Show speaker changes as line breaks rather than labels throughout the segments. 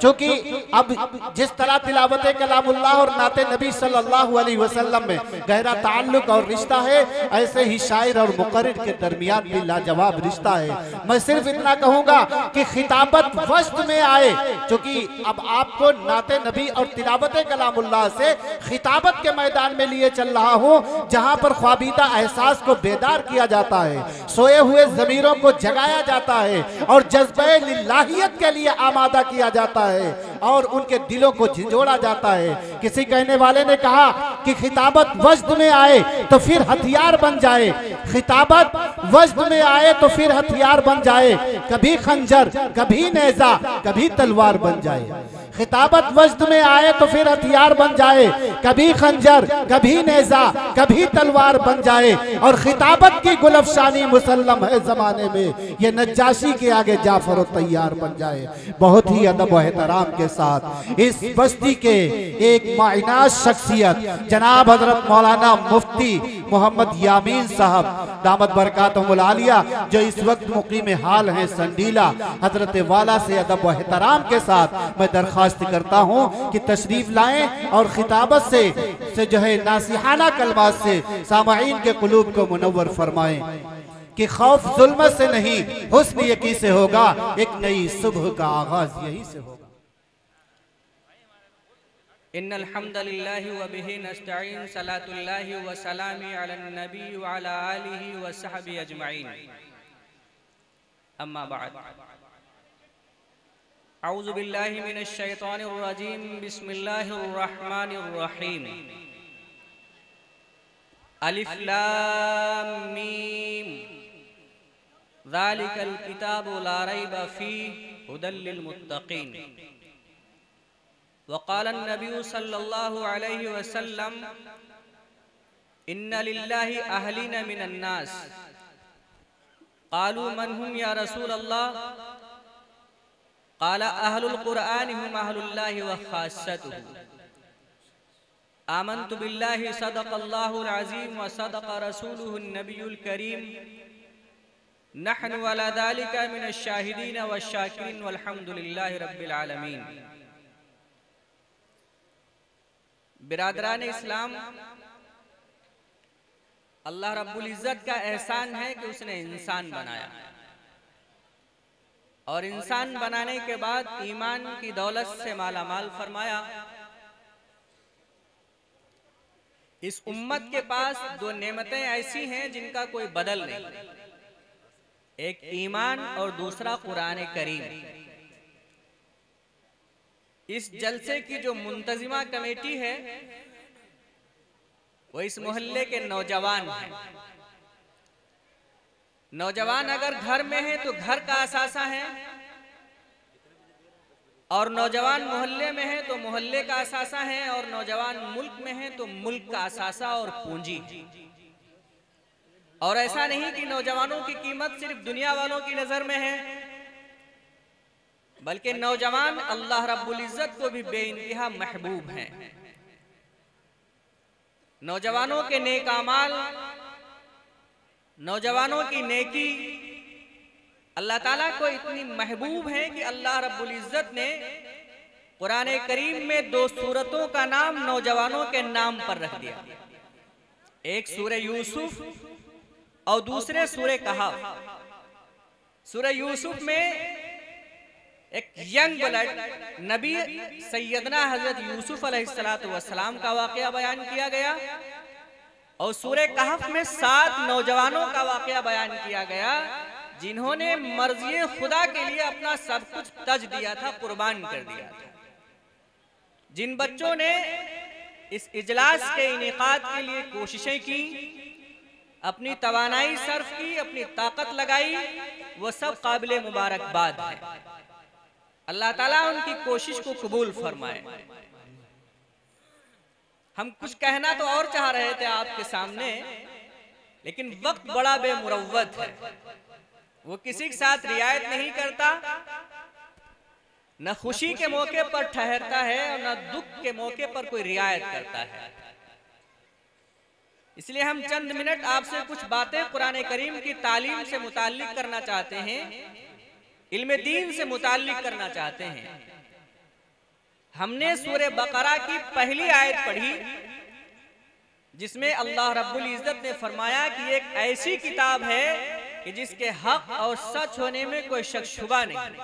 चूंकि अब जिस तरह तिलावत कलामुल्लाह और नाते नबी सल्लल्लाहु अलैहि वसल्लम में गहरा ताल्लुक और रिश्ता है, ऐसे ही शायर और मुकर्रिर के दरमियान भी लाजवाब रिश्ता है। मैं सिर्फ इतना कहूंगा कि खिताबत वस्त में आए, चूंकि अब आपको नाते नबी और तिलावत कलामुल्लाह से खिताबत के मैदान में लिए चल रहा हूं, जहां पर ख्वाबीदा एहसास को बेदार किया जाता है, सोए हुए ज़मीरों को जगाया जाता है और जज्बे लिल्लाहियत के लिए आमादा किया जाता है और उनके दिलों को झिंझोड़ा जाता है। किसी कहने वाले ने कहा कि खिताबत वज्द में आए तो फिर हथियार बन जाए, खिताबत वज्द में आए तो फिर हथियार बन जाए, कभी खंजर कभी नेजा कभी तलवार बन जाए। खिताबत वज्द में आए तो फिर हथियार बन जाए, कभी खंजर कभी नेजा कभी तलवार बन जाए। और खिताबत की गुलफशानी मुसल्लम है जमाने में, ये नज्जाशी के आगे जाफर तैयार बन जाए। बहुत ही अदब व एहतराम के साथ इस बस्ती के एक माइनाज शख्सियत जनाब हजरत मौलाना मुफ्ती मोहम्मद यामीन साहब दामत बरकातुहुल आलिया, जो इस वक्त मुकीम हाल हैं संडीला, हजरत वाला से अदब व एहतराम के साथ मैं दरख्वास्त करता हूँ कि तशरीफ लाएं और खिताबत से जो है नासिहाना कलमात से सामाईन के कुलूब को मुनव्वर फरमाएं कि खौफ जुल्म से नहीं, हुस्न यकी से होगा, एक नई सुबह का आगाज यही से होगा।
इन्नल हम्दुलिल्लाहि व बिही नस्तईन, सलातुल्लाहि व सलामी अला नबी व अला आलिहि व सहबी अजमाइन, अम्मा बाद। औज़ु बिल्लाहि मिनश शैतानिर रजीम, बिस्मिल्लाहिर रहमानिर रहीम। अलिफ लाम मीम, ज़ालिकल किताबु ला रैब फ़ीहि हुदल लिल मुत्तक़ीन। वक़ाल नबी सल्लल्लाहु अलैहि वसल्लम, इन्ना लिल्लाहि अहलिन मिनन नास। क़ालू मन हुम या रसूल अल्लाह? क़ाल अहलुल क़ुरआन हुम अहलुल्लाहि व ख़ास्सतुहु। आमन्तु बिल्लाहि सदक़ल्लाहुल अज़ीम व सदक़ रसूलुहुन नबियुल करीम। नहनु अला ज़ालिका मिनश शाहिदीन वश शाकिरीन वल्हम्दुलिल्लाहि रब्बिल आलमीन। बिरादरान इस्लाम, अल्लाह रब्बुल इज़्ज़त का एहसान है कि उसने इंसान बनाया और इंसान बनाने के बाद ईमान की दौलत से माला माल फरमाया। इस उम्मत के पास दो नेमतें ऐसी हैं जिनका कोई बदल नहीं, एक ईमान और दूसरा कुरान करीम। इस जलसे की जो मुंतजिमा कमेटी है वो इस मोहल्ले के नौजवान हैं। नौजवान अगर घर में है तो घर का असासा है, और नौजवान मोहल्ले में है तो मोहल्ले का असासा है, और नौजवान मुल्क में है तो मुल्क का असासा और पूंजी। और ऐसा नहीं कि नौजवानों की कीमत सिर्फ दुनिया वालों की नजर में है, बल्कि नौजवान अल्लाह रब्बुल इज़्ज़त को भी बेइंतहा महबूब हैं। नौजवानों के नेक अमाल, नौजवानों की नेकी अल्लाह ताला को इतनी महबूब है कि अल्लाह रब्बुल इज़्ज़त ने कुरान करीम में दो सूरतों का नाम नौजवानों के नाम पर रख दिया। एक सूरह यूसुफ और दूसरे सूरह कहफ। सूरह यूसुफ में एक यंग ब्लड नबी सैयदना हजरत यूसुफ अलैहिस्सलातु वस्सलाम का वाकया बयान किया गया, और सूरह कहफ में 7 नौजवानों का वाकया बयान किया गया जिन्होंने मर्ज़ी खुदा के लिए अपना सब कुछ तज दिया था, कुर्बान कर दिया था। जिन बच्चों ने इस इजलास के इनेकाद के लिए कोशिशें की, अपनी तवानाई सर्फ की, अपनी ताकत लगाई, वो सब काबिले मुबारकबाद है। अल्लाह ताला उनकी कोशिश को कबूल फरमाए। हम कुछ कहना तो और चाह रहे थे आपके सामने, लेकिन वक्त बड़ा बेमुरव्वत है, वो किसी के साथ रियायत नहीं करता, न खुशी के मौके पर ठहरता है और न दुख के मौके पर कोई रियायत करता है। इसलिए हम चंद मिनट आपसे कुछ बातें कुरान करीम की तालीम से मुताल्लिक करना चाहते हैं, इल्म दीन से मुताल्लिक करना चाहते हैं। हमने सूरह बकरा की पहली आयत पढ़ी जिसमें अल्लाह रब्बुल इज्जत ने फरमाया कि एक ऐसी किताब है कि जिसके हक और सच होने में कोई शक शुबा नहीं,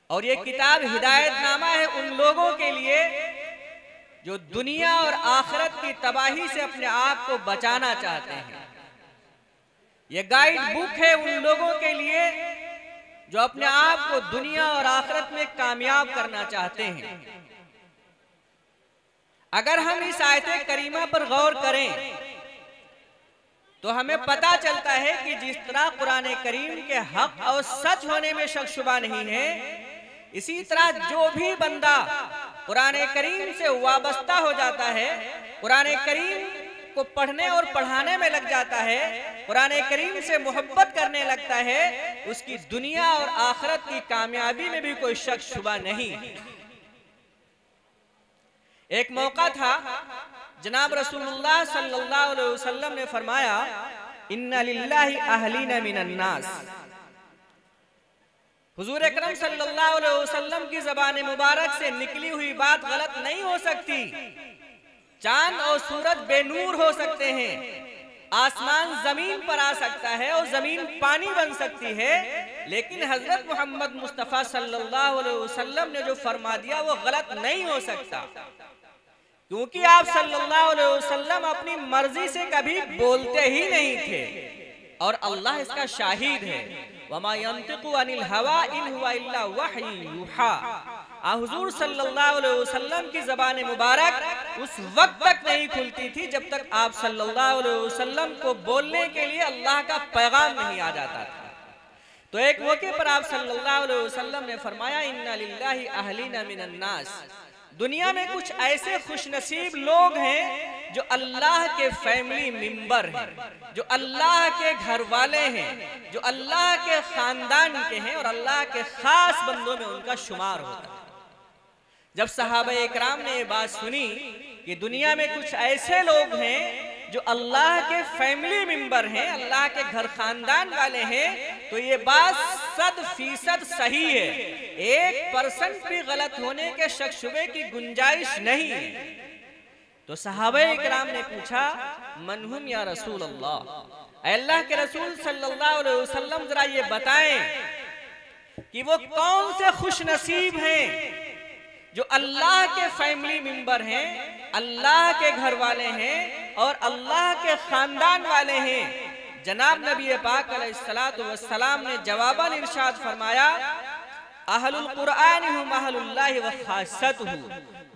और ये किताब हिदायतनामा है उन लोगों के लिए जो दुनिया और आखिरत की तबाही से अपने आप को बचाना चाहते हैं। ये गाइड बुक है उन लोगों के लिए जो अपने आप को दुनिया और आखिरत में कामयाब करना चाहते हैं। अगर हम इस आयत करीमा पर गौर करें तो हमें पता चलता है कि जिस तरह कुरान करीम के हक और सच होने में शक शुबा नहीं है, इसी तरह जो भी बंदा कुरान करीम से वाबस्ता हो जाता है, कुरान करीम को पढ़ने और पढ़ाने में लग जाता है, कुरान करीम से मोहब्बत करने लगता है, उसकी दुनिया और आखिरत की कामयाबी में भी कोई शक शुबा नहीं। एक मौका था जनाब रसूलुल्लाह सल्लल्लाहु अलैहि वसल्लम ने फरमाया, इन्ना लिल्लाहि अहलीना मिनन नास। हुजूर अकरम सल्लल्लाहु अलैहि वसल्लम की ज़बान मुबारक से निकली हुई बात गलत नहीं हो सकती। चांद और सूरज बेनूर हो सकते हैं, आसमान जमीन पर आ सकता है और जमीन पानी बन सकती है, लेकिन हजरत मोहम्मद मुस्तफ़ा सल्लल्लाहु अलैहि वसल्लम ने जो फरमा दिया वो गलत नहीं हो सकता, क्योंकि आप सल्लल्लाहु अलैहि वसल्लम अपनी मर्जी से कभी बोलते ही नहीं थे और अल्लाह इसका शाहिद है। वमा यंतिकु अनिल हवा इन हुवा इल्ला वही यूहा। हुजूर सल्लल्लाहु अलैहि वसल्लम की ज़बान मुबारक उस वक्त तक नहीं खुलती थी जब तक आप सल्लल्लाहु अलैहि वसल्लम को बोलने के लिए अल्लाह का पैगाम नहीं आ जाता था। तो एक मौके पर आप सल्लल्लाहु अलैहि वसल्लम ने फरमाया, इन्ना लिल्लाहि अहलीना मिनन नास। दुनिया में कुछ ऐसे खुशनसीब लोग हैं जो अल्लाह के फैमिली मेंबर हैं, जो अल्लाह के घर वाले हैं, जो अल्लाह के खानदान के हैं और अल्लाह के खास बंदों में उनका शुमार होता है। जब सहाबा इकराम ने ये बात सुनी कि दुनिया में कुछ ऐसे लोग हैं जो अल्लाह के फैमिली मेंबर हैं, अल्लाह के घर खानदान वाले हैं, तो ये बात 100% सही है, 1% भी गलत होने के शक शुबे की गुंजाइश नहीं है। तो सहाबा इकराम ने पूछा, मनहुम या रसूल अल्लाह, अल्लाह के रसूल सल्लल्लाहु अलैहि वसल्लम जरा ये बताएं कि वो कौन से खुश नसीब हैं जो अल्लाह के फैमिली मेंबर हैं, अल्लाह के घर वाले हैं और अल्लाह के खानदान वाले हैं। जनाब नबी पाक अलैहिस्सलातु वस्सलाम ने जवाबन इरशाद फरमाया, अहलुल कुरान हुम अहलुल्लाहि व खासतहु।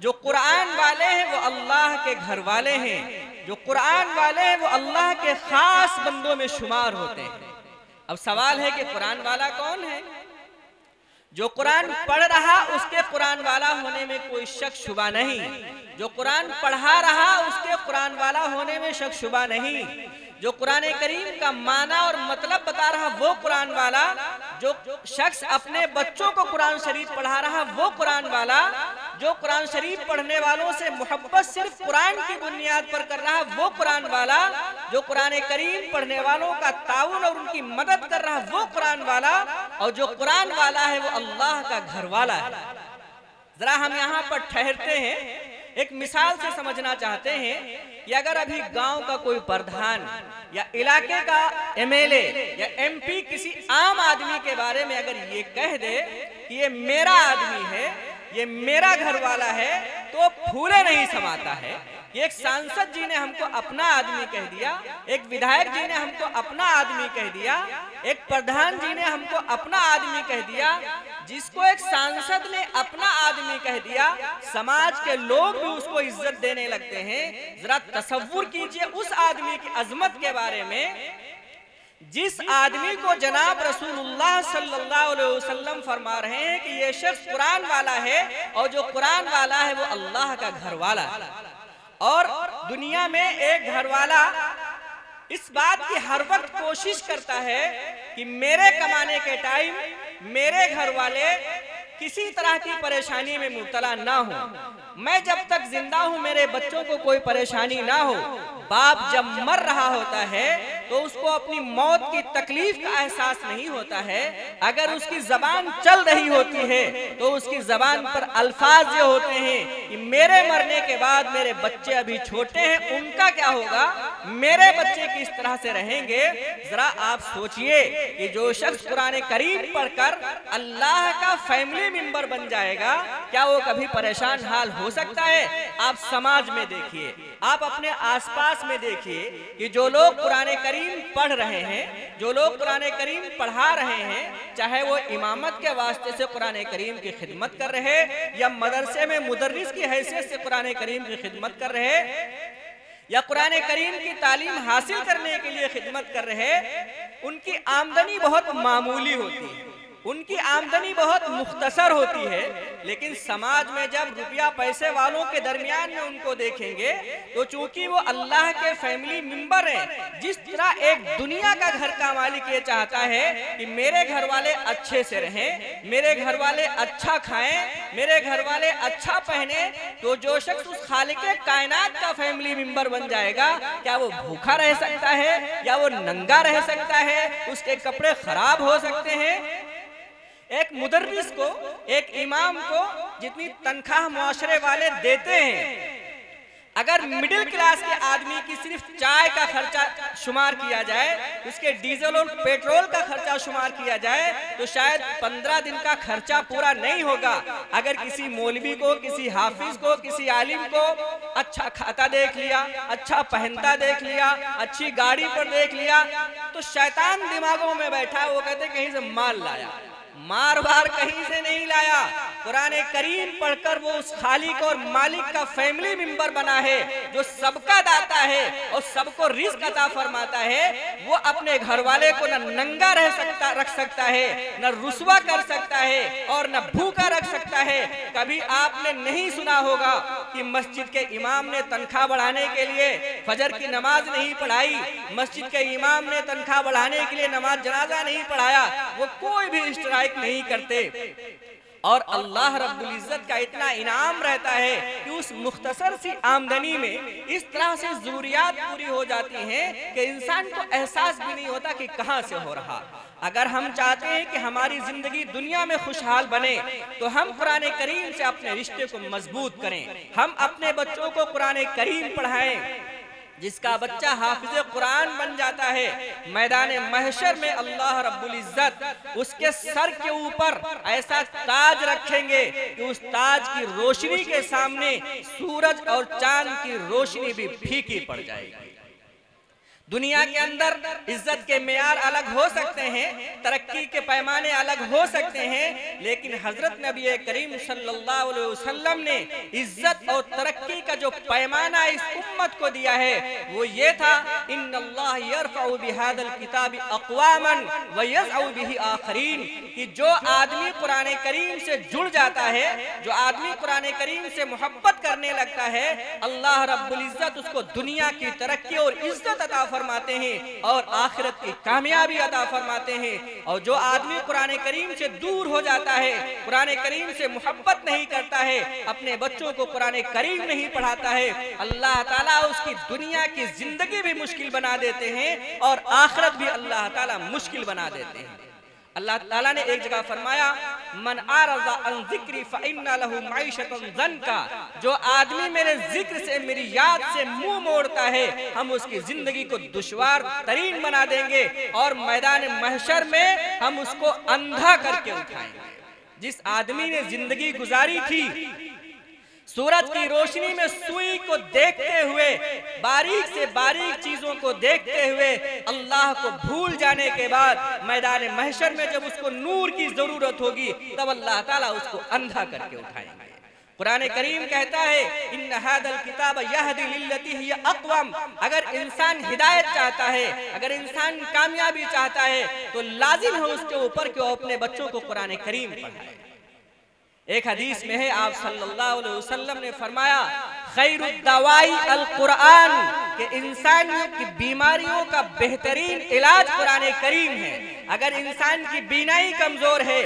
जो कुरान वाले हैं वो अल्लाह के घर वाले हैं, जो कुरान वाले हैं वो अल्लाह के खास बंदों में शुमार होते हैं। अब सवाल है कि कुरान वाला कौन है? जो कुरान पढ़ रहा उसके कुरान वाला होने में कोई शक शुबा नहीं, जो कुरान पढ़ा रहा उसके कुरान वाला होने में शक शुबा नहीं, जो कुरान करीम का माना और मतलब बता रहा वो कुरान वाला, जो शख्स अपने बच्चों को कुरान शरीफ पढ़ा रहा वो कुरान वाला, जो कुरान शरीफ पढ़ने वालों से मोहब्बत सिर्फ कुरान की बुनियाद पर कर रहा वो कुरान वाला, जो कुरान करीम पढ़ने वालों का ताउन और उनकी मदद कर रहा वो कुरान वाला, और जो कुरान वाला है वो अल्लाह का घर वाला है। जरा हम यहाँ पर ठहरते हैं, एक मिसाल से समझना चाहते हैं कि अगर अभी गांव का कोई प्रधान या इलाके का एमएलए या एमपी किसी आम आदमी के बारे में अगर ये कह दे कि ये मेरा आदमी है, ये मेरा घर वाला है, तो फूले नहीं समाता है। एक सांसद जी ने हमको अपना आदमी कह दिया, एक विधायक जी ने हमको अपना आदमी कह दिया, एक प्रधान जी ने हमको अपना आदमी कह दिया। जिसको एक सांसद ने अपना आदमी कह दिया, समाज के लोग भी उसको इज्जत देने लगते हैं। जरा तसव्वुर कीजिए उस आदमी की अजमत के बारे में, जिस आदमी को जनाब रसूलुल्लाह सल्लल्लाहु अलैहि वसल्लम फरमा रहे हैं कि ये शख्स कुरान वाला है और जो कुरान वाला है वो अल्लाह का घर वाला है। और दुनिया में एक घर वाला इस बात की हर वक्त कोशिश करता है कि मेरे कमाने के टाइम मेरे घर वाले किसी तरह की परेशानी में मुब्तला ना हो, मैं जब तक जिंदा हूं मेरे बच्चों को कोई परेशानी ना हो। बाप जब मर रहा होता है तो उसको अपनी मौत की तकलीफ का एहसास नहीं होता है। अगर उसकी जबान चल रही होती है तो उसकी जबान पर अल्फाज ये होते हैं कि मेरे मरने के बाद मेरे बच्चे अभी छोटे हैं, उनका क्या होगा, मेरे बच्चे किस तरह से रहेंगे। जरा आप सोचिए कि जो शख्स कुरान करीम पढ़कर अल्लाह का फैमिली मेंबर बन जाएगा, क्या वो कभी परेशान हाल हो सकता है? आप समाज में देखिए, आप अपने आसपास में देखिए कि जो लोग कुरान करीम पढ़ रहे हैं, जो लोग कुरान करीम पढ़ा रहे हैं, चाहे वो इमामत के वास्ते से कुरान करीम की खिदमत कर रहे या मदरसे में मुदर्रिस की हैसियत से कुरान करीम की खिदमत कर रहे या कुरान करीम की तालीम हासिल करने के लिए खिदमत कर रहे, उनकी आमदनी बहुत मामूली होती है, उनकी आमदनी बहुत मुख्तसर होती है। लेकिन समाज में जब रुपया पैसे वालों के दरमियान में उनको देखेंगे तो चूंकि वो अल्लाह के फैमिली मेंबर हैं, जिस तरह एक दुनिया का घर का मालिक ये चाहता है कि मेरे घर वाले अच्छे से रहें, मेरे घर वाले अच्छा खाएं, मेरे घर वाले अच्छा पहने, तो जो शख्स उस खालिके कायनात का फैमिली मेंबर बन जाएगा, क्या वो भूखा रह सकता है या वो नंगा रह सकता है? उसके कपड़े खराब हो सकते हैं। एक मुदर्रिस को, एक इमाम को जितनी तनख्वाह मुआशरे वाले देते हैं, अगर मिडिल क्लास के आदमी की सिर्फ चाय का खर्चा शुमार किया जाए, उसके डीजल और पेट्रोल का खर्चा शुमार किया जाए, तो शायद 15 दिन का खर्चा पूरा नहीं होगा। अगर किसी मौलवी को, किसी हाफिज को, किसी आलिम को अच्छा खाता देख लिया, अच्छा पहनता देख लिया, अच्छी गाड़ी पर देख लिया, तो शैतान दिमागों में बैठा, वो कहते कहीं से माल लाया, मार बार कहीं से नहीं लाया। कुरान करीम पढ़कर वो उस खालिक और मालिक का फैमिली मेंबर बना है, जो सबका दाता है और सबको रिज़्क अता फरमाता है। वो अपने घर वाले को न नंगा रख सकता है, न रुस्वा कर सकता है और न भूखा रख सकता है। कभी आपने नहीं सुना होगा कि मस्जिद के इमाम ने तनख्वाह बढ़ाने के लिए फजर की नमाज नहीं पढ़ाई, मस्जिद के इमाम ने तनख्वाह बढ़ाने के लिए नमाज जनाजा नहीं पढ़ाया, वो कोई भी स्ट्राइक नहीं करते। और अल्लाह रब्बुल इज्जत का इतना इनाम रहता है कि उस मुख्तसर सी आमदनी में इस तरह से जरूरियात पूरी हो जाती हैं कि इंसान को एहसास भी नहीं होता कि कहां से हो रहा। अगर हम चाहते हैं कि हमारी जिंदगी दुनिया में खुशहाल बने, तो हम कुरान करीम से अपने रिश्ते को मजबूत करें, हम अपने बच्चों को कुरान करीम पढ़ाएं। जिसका बच्चा हाफिज कुरान बन जाता है, मैदान महशर में अल्लाह रब्बुल इज्जत उसके सर के ऊपर ऐसा ताज रखेंगे कि उस ताज की रोशनी के सामने सूरज और चांद की रोशनी भी फीकी पड़ जाएगी। दुनिया के अंदर इज्जत के मेयार अलग हो सकते हैं, तरक्की के पैमाने अलग हो सकते हैं, लेकिन हजरत नबी करीम सल्लल्लाहु अलैहि वसल्लम ने इज्जत और तरक्की का जो पैमाना इस उम्मत को दिया है वो ये था, इन्नल्लाह यरफउ बिहादल किताबि अक़वामन व यज़अउ बिही आखरीन, कि जो आदमी कुरान करीम से जुड़ जाता है, जो आदमी कुरान करीम से मोहब्बत करने लगता है, अल्लाह रब्बुल इज्जत उसको दुनिया की तरक्की और इज्जत अता फरमाते हैं और आखिरत की कामयाबी अता फरमाते हैं। और जो आदमी कुरान करीम से दूर हो जाता है, कुरान करीम से मोहब्बत नहीं करता है, अपने बच्चों को कुरान करीम नहीं पढ़ाता है, अल्लाह ताला उसकी दुनिया की जिंदगी भी मुश्किल बना देते हैं और आखिरत भी अल्लाह ताला मुश्किल बना देते हैं। अल्लाह ताला ने एक जगह फरमाया, मन आरज़ा अन ज़िक्री फ़इन्ना लहू मईशतन ज़न्का, जो आदमी मेरे जिक्र से, मेरी याद से मुंह मोड़ता है, हम उसकी जिंदगी को दुश्वार तरीन बना देंगे और मैदान महशर में हम उसको अंधा करके उठाएंगे। जिस आदमी ने जिंदगी गुजारी थी सूरज की रोशनी में सुई को देखते हुए, बारीक से बारीक चीजों को देखते हुए, अल्लाह को भूल जाने के बाद मैदान महशर में जब उसको नूर की जरूरत होगी तब अल्लाह ताला उसको अंधा करके उठाएंगे। कुरान करीम कहता है, इन्न हादल किताब यहदी लिल्लती हिय अक़वम, अगर इंसान हिदायत चाहता है, अगर इंसान कामयाबी चाहता है, तो लाजिम है उसके ऊपर कि वो अपने बच्चों को कुरान करीम पढ़ाए। एक हदीस में है, आप सल्लल्लाहु अलैहि वसल्लम ने फरमाया, खैरुद दवाई अल कुरान, कि इंसानियों की बीमारियों का बेहतरीन इलाज कुरान करीम है। अगर इंसान की बीनाई कमजोर है,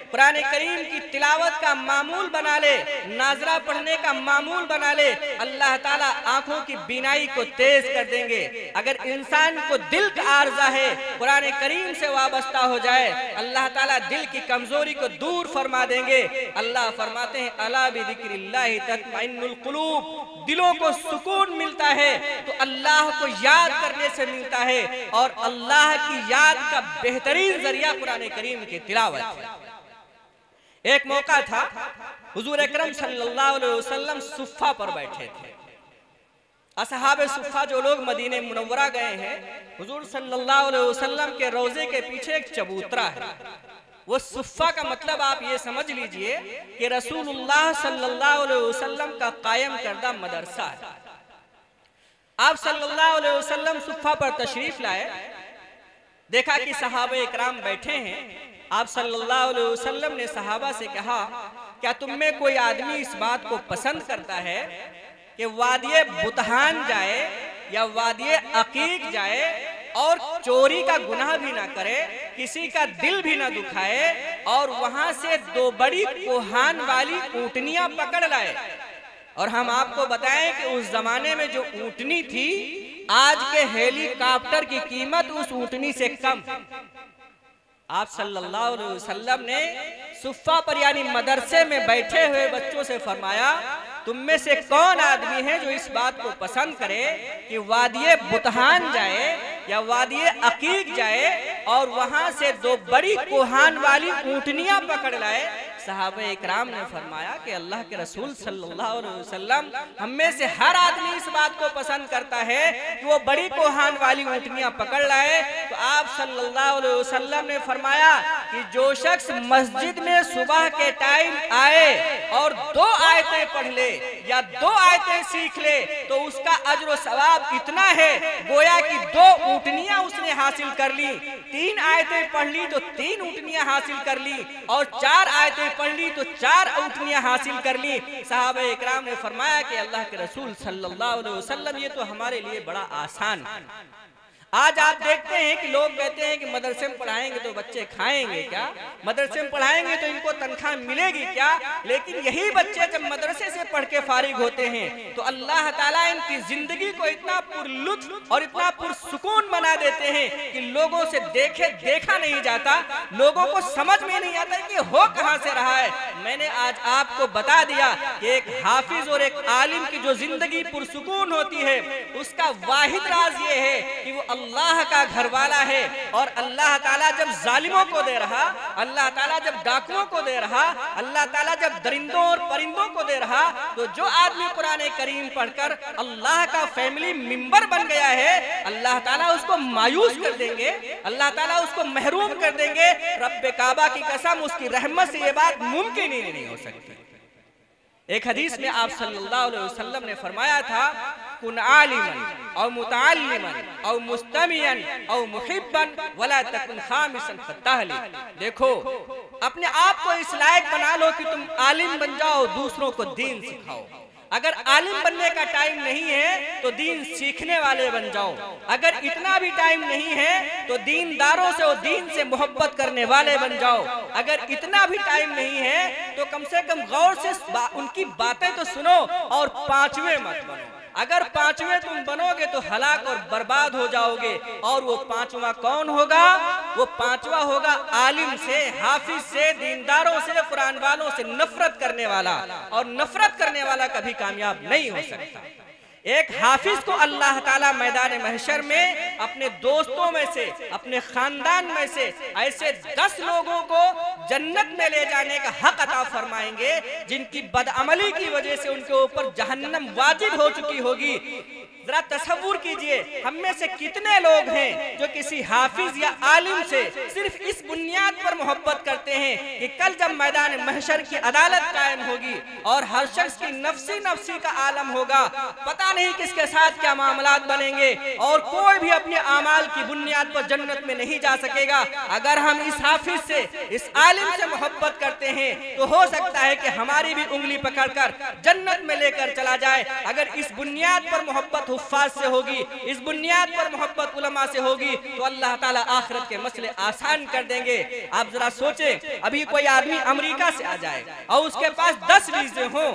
कुरान करीम की तिलावत का मामूल बना ले, नाजरा पढ़ने का मामूल बना ले, अल्लाह ताला आंखों की बीनाई को तेज कर देंगे। अगर इंसान को दिल का आर्जा है, कुरान करीम से वाबस्ता हो जाए, अल्लाह ताला दिल की कमजोरी को दूर फरमा देंगे। अल्लाह फरमाते हैं अला बिज़िक्रिल्लाहि तत्मइन्नुल कुलूब, दिलों को सुकून मिलता है तो अल्लाह को याद करने से मिलता है, और अल्लाह की याद का बेहतरीन जरिया कुरान करीम की तिलावत है। एक मौका था, हुजूर अकरम सल्लल्लाहु अलैहि वसल्लम सुफ़ा पर बैठे थे। असहाबे सुफ़ा जो लोग मदीने मुनव्वरा गए हैं, हुजूर सल्लल्लाहु अलैहि वसल्लम के रोजे के पीछे एक चबूतरा है। वो सुफ़ा का मतलब आप ये समझ लीजिए कि रसूलुल्लाह सल्लल्लाहु अलैहि वसल्लम का कायम करदा मदरसा है। आप सल्लल्लाहु अलैहि वसल्लम सुफ़ा पर तशरीफ लाए, देखा कि सहाबे इकराम बैठे हैं। आप सल्लल्लाहु अलैहि वसल्लम ने सहाबा से कहा, क्या तुम में कोई आदमी इस बात को पसंद करता है कि वादिये बुतहान जाए या वादिये अकीक जाए और चोरी का गुनाह भी ना करे, किसी का दिल भी ना दुखाए, और वहां से 2 बड़ी कोहान वाली ऊँटनियां पकड़ लाए? और हम आपको बताएं कि उस जमाने में जो ऊँटनी थी, आज के हेलीकॉप्टर की कीमत उस ऊँटनी से कम। आप सल्लल्लाहु अलैहि वसल्लम ने सुफ़ा पर यानी मदरसे में बैठे हुए बच्चों से फरमाया, तुम में से कौन आदमी है जो इस बात को पसंद करे कि वादिये बुतहान जाए या वादिये अकीक जाए और वहां से 2 बड़ी कोहान वाली ऊँटनियां पकड़ लाए? सहाबे इकराम ने फरमाया कि अल्लाह के रसूल सल्लल्लाहु अलैहि वसल्लम, हम में से हर आदमी इस बात को पसंद करता है कि वो बड़ी कोहान वाली ऊँटनियां पकड़ लाए। तो आप सल्लल्लाहु अलैहि वसल्लम ने फरमाया कि जो शख्स मस्जिद में सुबह के टाइम आए और 2 आयतें पढ़ ले या 2 आयतें सीख ले तो उसका अज्र व सवाब इतना है गोया कि 2 ऊँटनियां उसने हासिल कर ली, 3 आयतें पढ़ ली तो 3 ऊँटनियां हासिल कर ली, और 4 आयतें पढ़ ली तो 4 ऊँटनियां हासिल कर ली। सहाबे इकराम ने फरमाया कि अल्लाह के रसूल सल्लल्लाहु अलैहि वसल्लम, ये तो हमारे लिए बड़ा आसान है। आज आप देखते हैं कि लोग कहते हैं कि मदरसे में पढ़ाएंगे तो बच्चे खाएंगे क्या, मदरसे में पढ़ाएंगे तो इनको तनख्वाह मिलेगी क्या? लेकिन यही बच्चे जब मदरसे से पढ़ के फारिग होते हैं तो अल्लाह ताला इनकी जिंदगी को इतना पुरलुत्फ और इतना पुरसुकून बना देते हैं कि लोगों से देखा नहीं जाता, लोगों को समझ में नहीं आता कि हो कहां से रहा है। मैंने आज आपको बता दिया कि एक हाफिज और एक आलिम की जो जिंदगी पुरसुकून होती है उसका वाहिद राज ये है कि वो अल्लाह का घरवाला है। और अल्लाह ताला जब जालिमों को दे रहा, अल्लाह ताला जब डाकुओं को दे रहा, अल्लाह ताला जब दरिंदों और परिंदों को दे रहा, तो जो आदमी कुरान करीम पढ़कर अल्लाह का फैमिली मेंबर बन गया है, अल्लाह ताला उसको मायूस कर देंगे, अल्लाह ताला उसको महरूम कर देंगे। रब्बे काबा की कसम, उसकी रहमत से ये बात मुमकिन ही नहीं हो सकती। एक हदीस में आप सल्लल्लाहु अलैहि वसल्लम ने फरमाया था, कुन आलिमन औ मुतअल्लिमन औ मुस्तमियन औ मुहिब्बन वला तकुन खामिसन फताहली। देखो, अपने आप को इस लायक बना लो कि तुम आलिम बन जाओ, दूसरों को दीन सिखाओ। अगर आलिम बनने का टाइम नहीं है तो दीन सीखने वाले बन जाओ। अगर इतना भी टाइम नहीं है तो दीनदारों से और दीन से मोहब्बत करने वाले बन जाओ। अगर इतना भी टाइम नहीं है तो कम से कम गौर से उनकी बातें तो सुनो और 5वें मत बनो। अगर 5वें तुम बनोगे तो हलाक और बर्बाद हो जाओगे। और वो 5वां कौन होगा? वो 5वां होगा आलिम से, हाफिज से, दीनदारों से, कुरान वालों से नफरत करने वाला। और नफरत करने वाला कभी कामयाब नहीं हो सकता। एक हाफिज को अल्लाह ताला मैदान महशर में अपने दोस्तों में से, अपने खानदान में से ऐसे 10 लोगों को जन्नत में ले जाने का हक अता फरमाएंगे जिनकी बदअमली की वजह से उनके ऊपर जहन्नम वाजिब हो चुकी होगी। जरा तसव्वुर कीजिए, हम में से कितने लोग हैं जो किसी हाफिज या आलिम से सिर्फ इस बुनियाद पर मोहब्बत करते हैं कि कल जब मैदान महशर की अदालत कायम होगी और हर शख्स की नफ्सी नफ्सी का आलम होगा, पता नहीं किसके साथ क्या मामलात बनेंगे और कोई भी अपने आमाल की बुनियाद पर जन्नत में नहीं जा सकेगा। अगर हम इस हाफिज से, इस आलिम से मोहब्बत करते हैं तो हो सकता है कि हमारी भी उंगली पकड़कर जन्नत में लेकर चला जाए। अगर इस बुनियाद पर मोहब्बत हुफ्फाज से होगी, इस बुनियाद पर मोहब्बत उलमा से होगी, तो अल्लाह ताला आखिरत के मसले आसान कर देंगे। आप जरा सोचें, अभी कोई आदमी अमेरिका से आ जाए और उसके पास 10 वीजे हों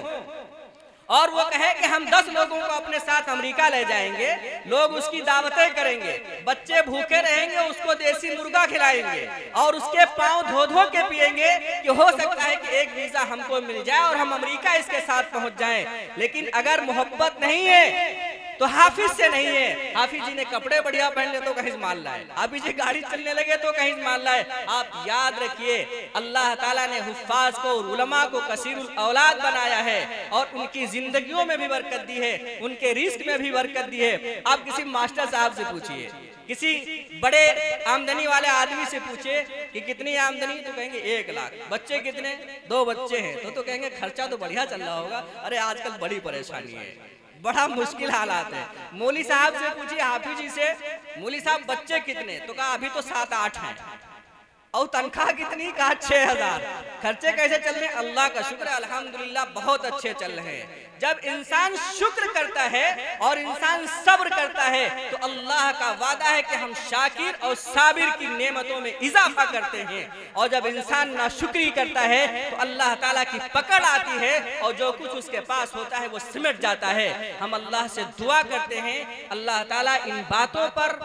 और वो कहे कि हम 10 लोगों को अपने साथ अमेरिका ले जाएंगे, लोग उसकी दावतें करेंगे, बच्चे भूखे रहेंगे, उसको देसी मुर्गा खिलाएंगे और उसके पांव धो धो के पिएंगे कि हो सकता है कि एक वीजा हमको मिल जाए और हम अमेरिका इसके साथ पहुंच जाएं। लेकिन अगर मोहब्बत नहीं है तो हाफिज से नहीं है। हाफिज जी ने कपड़े बढ़िया पहन ले तो कहीं माल लाए, हाफिज जी गाड़ी चलने लगे तो कहीं माल लाए। आप याद रखिए, अल्लाह ताला ने हुफ्फाज को और उलमा को कसीरुल औलाद बनाया है और उनकी जिंदगियों में भी बरकत दी है, उनके रिस्क में भी बरकत दी है। आप किसी मास्टर साहब से पूछिए, किसी बड़े आमदनी वाले आदमी से पूछिए कि कितनी आमदनी, तो कहेंगे 1 लाख। बच्चे कितने? 2 बच्चे हैं। तो कहेंगे खर्चा तो बढ़िया चल रहा होगा। अरे आजकल बड़ी परेशानी है, बड़ा मुश्किल हालात है। मौली साहब से पूछिए, हाफिज जी से, मौली साहब बच्चे कितने? तो कहा अभी तो 7-8 हैं। और तनख्वाह कितनी? कहा 6000। खर्चे कैसे चल रहे हैं? अल्लाह का शुक्र है, अल्हम्दुलिल्लाह बहुत अच्छे चल रहे हैं। जब इंसान शुक्र करता है और इंसान सब्र करता है तो अल्लाह का वादा है कि हम शाकिर और साबिर की नेमतों में इजाफा करते हैं। और जब इंसान नाशुक्री करता है तो अल्लाह ताला की पकड़ आती है और जो कुछ उसके पास होता है वो सिमट जाता है। हम अल्लाह से दुआ करते हैं, अल्लाह ताला इन बातों पर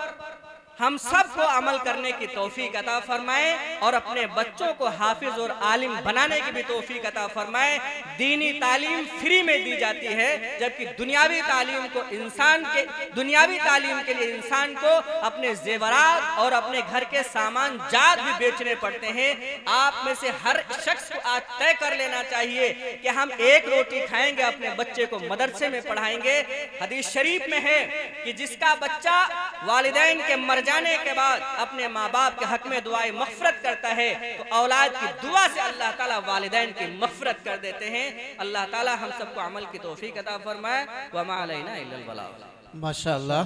हम सबको अमल करने की तौफीक अता फरमाए और अपने बच्चों को हाफिज और आलिम बनाने की भी तौफीक अता फरमाए। दीनी तालीम फ्री में दी जाती है, जबकि दुनियावी तालीम के लिए इंसान को अपने जेवरात और अपने घर के सामान जात भी बेचने पड़ते हैं। आप में से हर शख्स को आज तय कर लेना चाहिए कि हम 1 रोटी खाएंगे, अपने बच्चे को मदरसे में पढ़ाएंगे। हदीस शरीफ में है कि जिसका बच्चा वालिदैन के मर जाने के बाद अपने माँ बाप के हक में दुआए मग़फ़िरत करता है तो औलाद की दुआ से अल्लाह ताला वालिदैन की मग़फ़िरत कर देते हैं। अल्लाह ताला हम सबको अमल की तौफीक अता फरमाए। व मा अलैना इल्लल बलाग।
माशाअल्लाह।